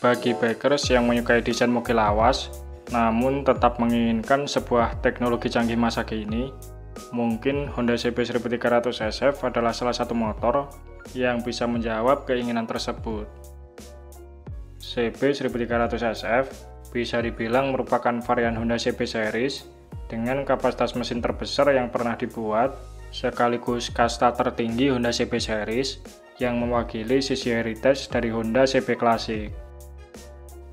Bagi bikers yang menyukai desain mobil lawas, namun tetap menginginkan sebuah teknologi canggih masa kini, mungkin Honda CB 1300 SF adalah salah satu motor yang bisa menjawab keinginan tersebut. CB 1300 SF bisa dibilang merupakan varian Honda CB series dengan kapasitas mesin terbesar yang pernah dibuat, sekaligus kasta tertinggi Honda CB series yang mewakili sisi heritage dari Honda CB Classic.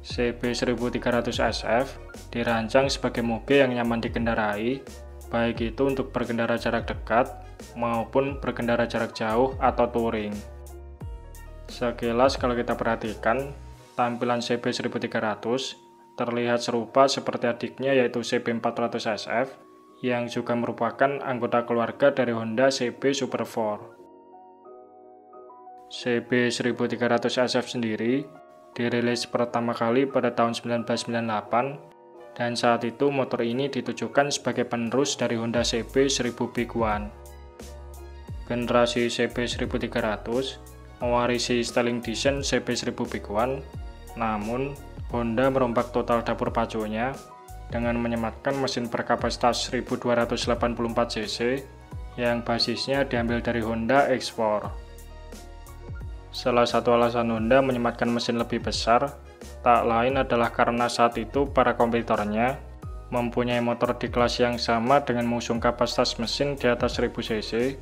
CB 1300 SF dirancang sebagai mobil yang nyaman dikendarai, baik itu untuk berkendara jarak dekat maupun berkendara jarak jauh atau touring. Sekilas kalau kita perhatikan, tampilan CB 1300 terlihat serupa seperti adiknya yaitu CB 400 SF yang juga merupakan anggota keluarga dari Honda CB Super 4. CB 1300 SF sendiri dirilis pertama kali pada tahun 1998 dan saat itu motor ini ditujukan sebagai penerus dari Honda CB 1000 Big One. Generasi CB 1300 mewarisi styling desain CB 1000 Big One, namun Honda merombak total dapur pacunya dengan menyematkan mesin berkapasitas 1284 cc yang basisnya diambil dari Honda X4. Salah satu alasan Honda menyematkan mesin lebih besar tak lain adalah karena saat itu para kompetitornya mempunyai motor di kelas yang sama dengan mengusung kapasitas mesin di atas 1000 cc,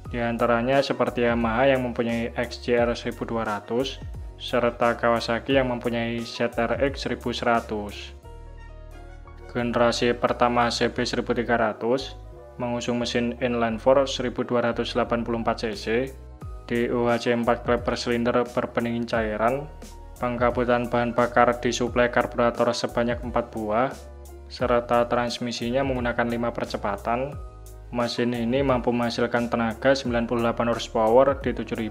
diantaranya seperti Yamaha yang mempunyai XJR 1200 serta Kawasaki yang mempunyai ZRX 1100. Generasi pertama CB 1300 mengusung mesin inline 4 1284 cc, DOHC 4 klep per silinder berpendingin cairan, pengkabutan bahan bakar disuplai karburator sebanyak 4 buah, serta transmisinya menggunakan 5 percepatan. Mesin ini mampu menghasilkan tenaga 98 horsepower di 7.500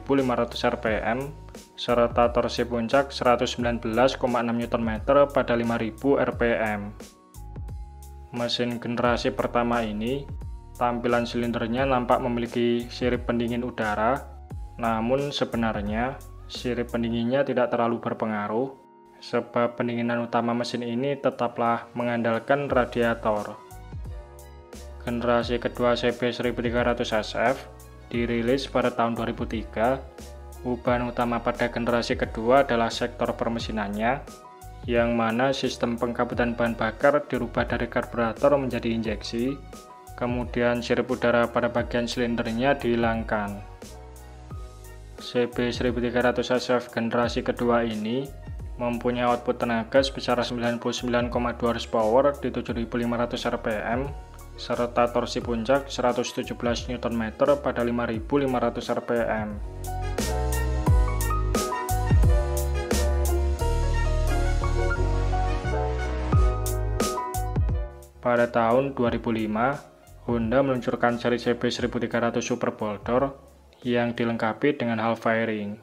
rpm, serta torsi puncak 119,6 Nm pada 5.000 rpm. Mesin generasi pertama ini, tampilan silindernya nampak memiliki sirip pendingin udara, namun sebenarnya sirip pendinginnya tidak terlalu berpengaruh, sebab pendinginan utama mesin ini tetaplah mengandalkan radiator. Generasi kedua CB 1300 SF dirilis pada tahun 2003. Perubahan utama pada generasi kedua adalah sektor permesinannya, yang mana sistem pengkabutan bahan bakar dirubah dari karburator menjadi injeksi, kemudian sirip udara pada bagian silindernya dihilangkan. CB 1300 SF generasi kedua ini mempunyai output tenaga sebesar 99,2 horsepower di 7.500 rpm, serta torsi puncak 117 Nm pada 5.500 rpm. Pada tahun 2005, Honda meluncurkan seri CB 1300 Super Boulder yang dilengkapi dengan hal fairing.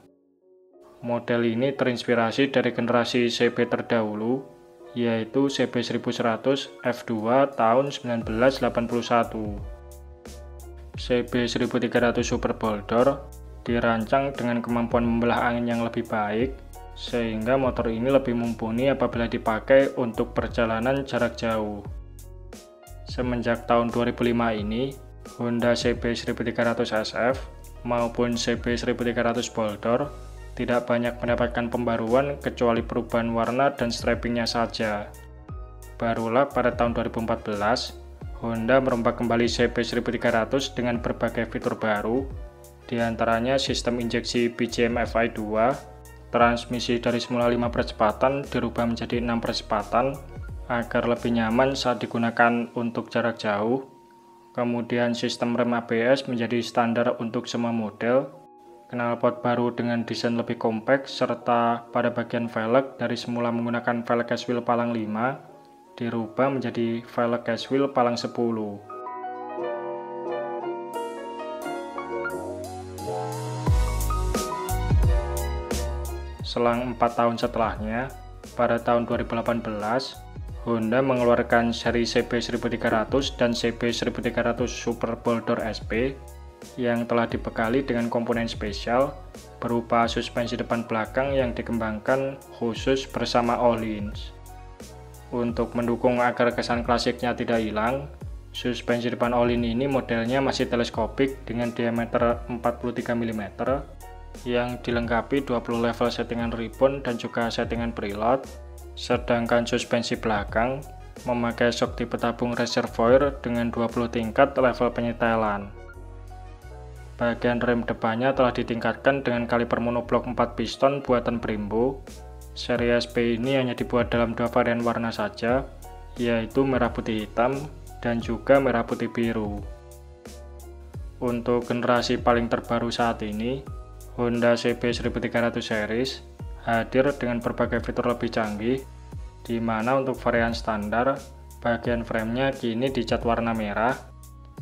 Model ini terinspirasi dari generasi CB terdahulu, yaitu CB 1100 F2 tahun 1981. CB 1300 Super Boulder dirancang dengan kemampuan membelah angin yang lebih baik, sehingga motor ini lebih mumpuni apabila dipakai untuk perjalanan jarak jauh. Semenjak tahun 2005 ini, Honda CB 1300 SF maupun CB 1300 Boulder tidak banyak mendapatkan pembaruan kecuali perubahan warna dan stripingnya saja. Barulah pada tahun 2014, Honda merombak kembali CB 1300 dengan berbagai fitur baru, diantaranya sistem injeksi BGM FI 2, transmisi dari semula 5 percepatan dirubah menjadi 6 percepatan agar lebih nyaman saat digunakan untuk jarak jauh. Kemudian sistem rem ABS menjadi standar untuk semua model, knalpot baru dengan desain lebih kompak, serta pada bagian velg dari semula menggunakan velg case wheel palang 5, dirubah menjadi velg case wheel palang 10. Selang 4 tahun setelahnya, pada tahun 2018, Honda mengeluarkan seri CB1300 dan CB1300 Super Boulder SP yang telah dibekali dengan komponen spesial berupa suspensi depan belakang yang dikembangkan khusus bersama Öhlins. Untuk mendukung agar kesan klasiknya tidak hilang, suspensi depan Öhlins ini modelnya masih teleskopik dengan diameter 43 mm yang dilengkapi 20 level settingan ribbon dan juga settingan preload, sedangkan suspensi belakang memakai shock tipe tabung reservoir dengan 20 tingkat level penyetelan. Bagian rem depannya telah ditingkatkan dengan kaliper monoblok 4 piston buatan Brembo. Seri SP ini hanya dibuat dalam dua varian warna saja, yaitu merah putih hitam dan juga merah putih biru. Untuk generasi paling terbaru saat ini, Honda CB1300 series hadir dengan berbagai fitur lebih canggih, di mana untuk varian standar, bagian framenya kini dicat warna merah,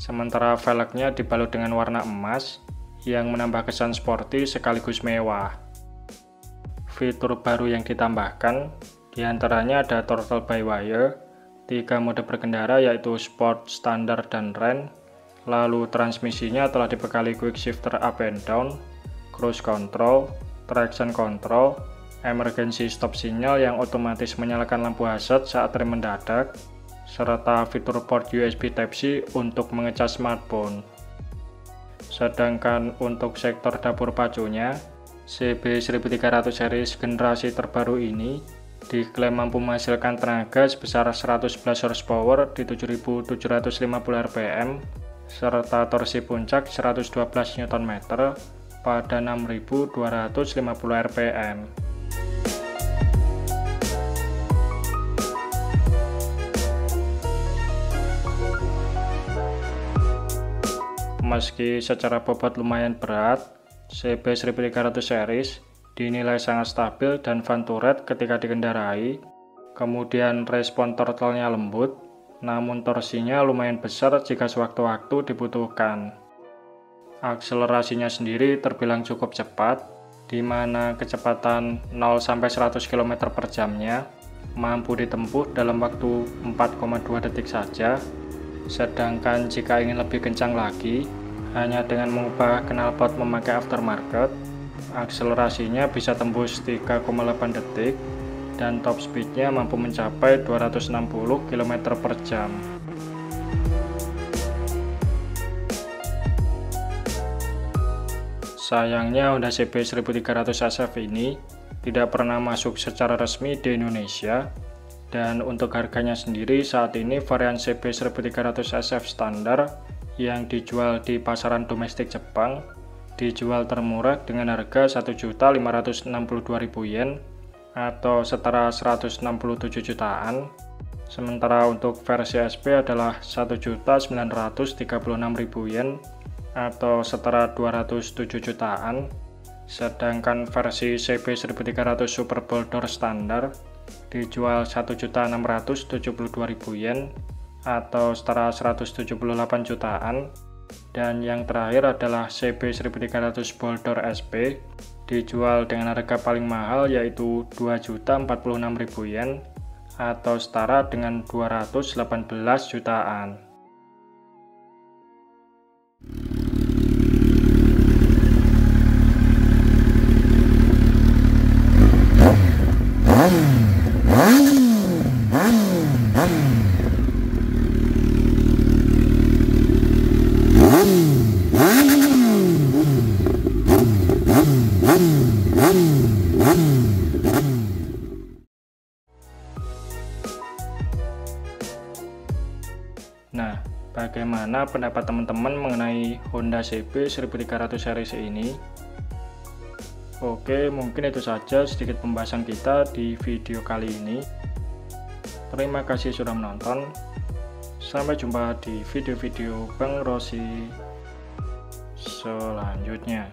sementara velgnya dibalut dengan warna emas yang menambah kesan sporty sekaligus mewah. Fitur baru yang ditambahkan diantaranya ada throttle by wire, 3 mode berkendara yaitu sport, standar, dan rain. Lalu transmisinya telah dibekali quick shifter up and down, cruise control, traction control, emergency stop sinyal yang otomatis menyalakan lampu hazard saat rem mendadak, serta fitur port USB Type-C untuk mengecas smartphone. Sedangkan untuk sektor dapur pacunya, CB1300 series generasi terbaru ini diklaim mampu menghasilkan tenaga sebesar 111 horsepower di 7.750 rpm, serta torsi puncak 112 Nm pada 6.250 rpm. Meski secara bobot lumayan berat, CB1300 series dinilai sangat stabil dan fun to ride ketika dikendarai. Kemudian respon throttle-nya lembut, namun torsinya lumayan besar jika sewaktu-waktu dibutuhkan. Akselerasinya sendiri terbilang cukup cepat, di mana kecepatan 0-100 km per jamnya mampu ditempuh dalam waktu 4,2 detik saja. Sedangkan jika ingin lebih kencang lagi, hanya dengan mengubah knalpot memakai aftermarket, akselerasinya bisa tembus 3,8 detik dan top speednya mampu mencapai 260 km per jam. Sayangnya Honda CB1300 SF ini tidak pernah masuk secara resmi di Indonesia, dan untuk harganya sendiri saat ini varian CB1300 SF standar yang dijual di pasaran domestik Jepang dijual termurah dengan harga 1.562.000 yen atau setara 167 jutaan, sementara untuk versi SP adalah 1.936.000 yen atau setara 207 jutaan, sedangkan versi CB1300 Super Boulder standar dijual 1.672.000 yen atau setara 178 jutaan, dan yang terakhir adalah CB1300 Boulder SP dijual dengan harga paling mahal yaitu 2.046.000 yen atau setara dengan 218 jutaan. Nah, bagaimana pendapat teman-teman mengenai Honda CB1300 series ini? Oke, mungkin itu saja sedikit pembahasan kita di video kali ini. Terima kasih sudah menonton. Sampai jumpa di video-video Bang Rossi selanjutnya.